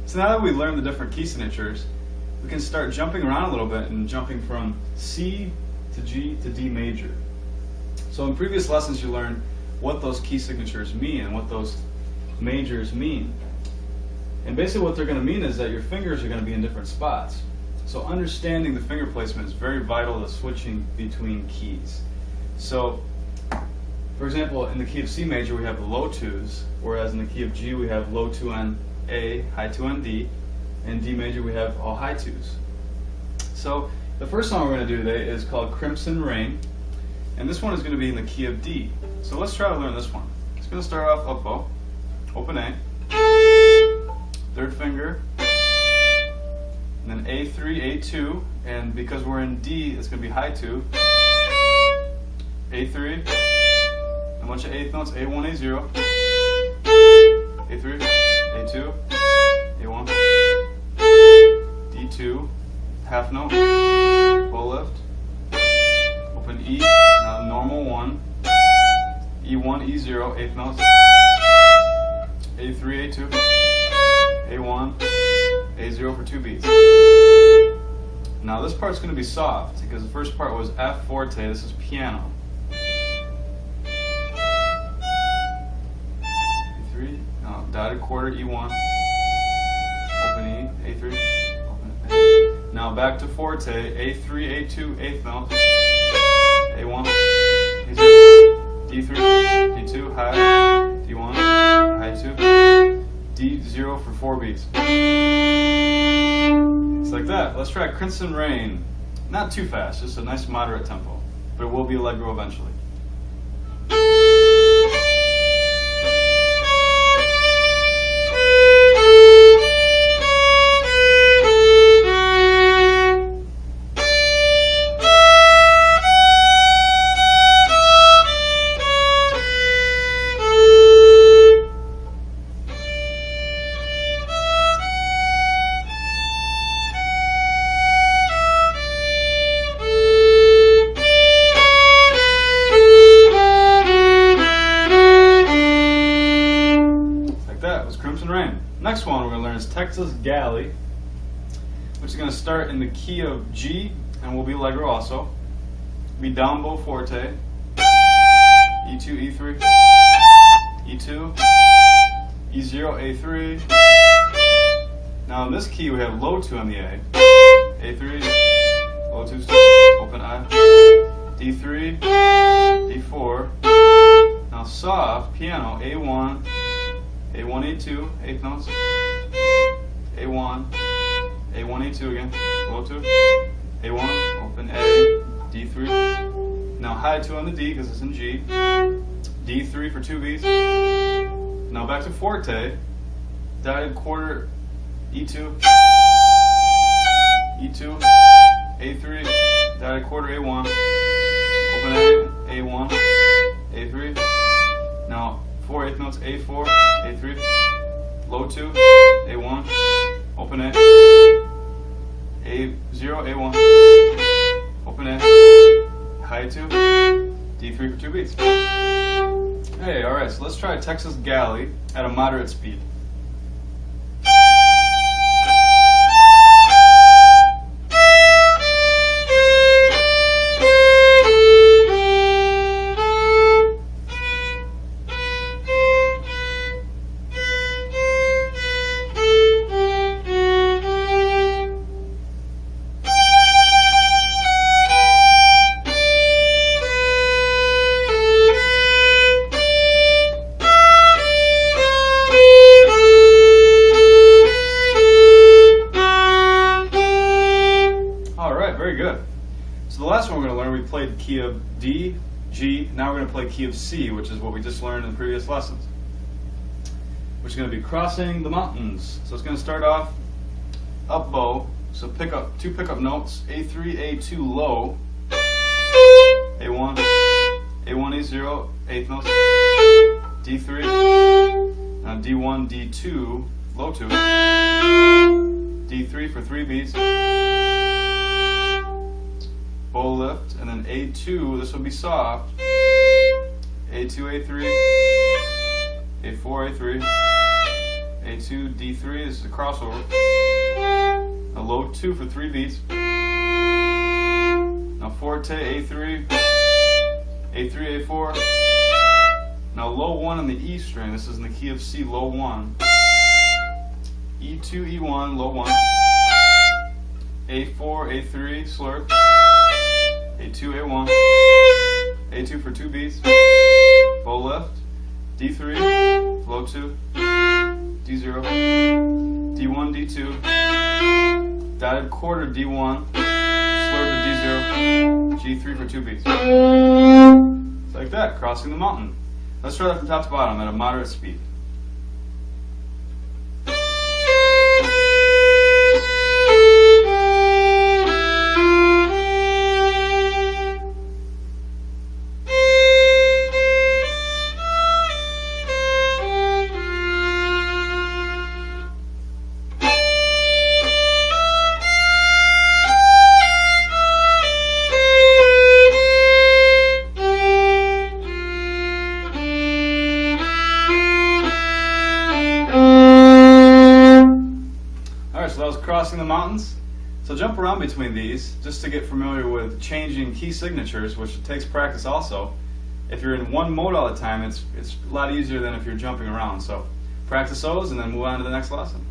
So now that we learned the different key signatures, we can start jumping around a little bit and jumping from C to G to D major. So in previous lessons you learned what those key signatures mean and what those majors mean. And basically what they're going to mean is that your fingers are going to be in different spots. So understanding the finger placement is very vital to switching between keys. So for example, in the key of C major we have the low 2s, whereas in the key of G we have low 2 on A, high 2 on D, and D major we have all high 2s. So the first song we're going to do today is called Crimson Rain, and this one is going to be in the key of D. So let's try to learn this one. It's going to start off up bow, open A, third finger, and then A3, A2, and because we're in D it's going to be high 2, A3, a bunch of eighth notes, A1, A0, A3, A2, A1, D2, half note, full lift, open E, now normal 1, E1, E0, eighth notes, A3, A2, A1, A0 for 2 beats. Now this part's going to be soft because the first part was F forte, this is piano. A3, now dotted quarter, E1, open E, A3, open A. Now back to forte, A3, A2, eighth note, A1, A0, D3, D2, high, D1, high 2, D0 for 4 beats. It's like that. Let's try Crimson Rain. Not too fast, just a nice moderate tempo, but it will be allegro eventually. Crimson Rain. Next one we're going to learn is Texas Galley, which is going to start in the key of G and will be allegro also. Be down bow forte, E2, E3, E2, E0, A3. Now in this key we have low 2 on the A, A3, low 2, open I, D3, D4. Now soft, piano, A1, A1, A2, eighth notes, A1, A1, A2 again, low 2, A1, open A, D3, now high 2 on the D because it's in G, D3 for 2 beats, now back to forte, dotted quarter, E2, E2, A3, dotted quarter, A1, open A, A1, A3, now 4 eighth notes, A4, A3, low 2, A1, open A, A0, A1, open A, high 2, D3 for 2 beats. Hey, alright, so let's try Texas Galley at a moderate speed. Very good. So the last one we're going to learn, we played key of D, G, now we're going to play key of C, which is what we just learned in the previous lessons, which is going to be Crossing the Mountains. So it's going to start off up bow, so pick up 2 pickup notes, A3, A2 low, A1, A1, A0, eighth notes, D3, now D1, D2, low 2, D3 for 3 beats, bow lift, and then A2, this will be soft, A2, A3, A4, A3, A2, A2, D3, this is a crossover. Now low 2 for 3 beats. Now forte, A3, A3, A4. Now low 1 on the E string, this is in the key of C, low 1. E2, E1, low 1. A4, A3, slurp. A2, A1. A2 for 2 beats. Bow left. D3, low 2. D0. D1, D2. Dotted quarter, D1. Slurp to D0. G3 for 2 beats. It's like that, crossing the mountain. Let's try that from top to bottom at a moderate speed. So that was crossing the mountains. So jump around between these just to get familiar with changing key signatures, which takes practice also. If you're in one mode all the time, it's a lot easier than if you're jumping around. So practice those and then move on to the next lesson.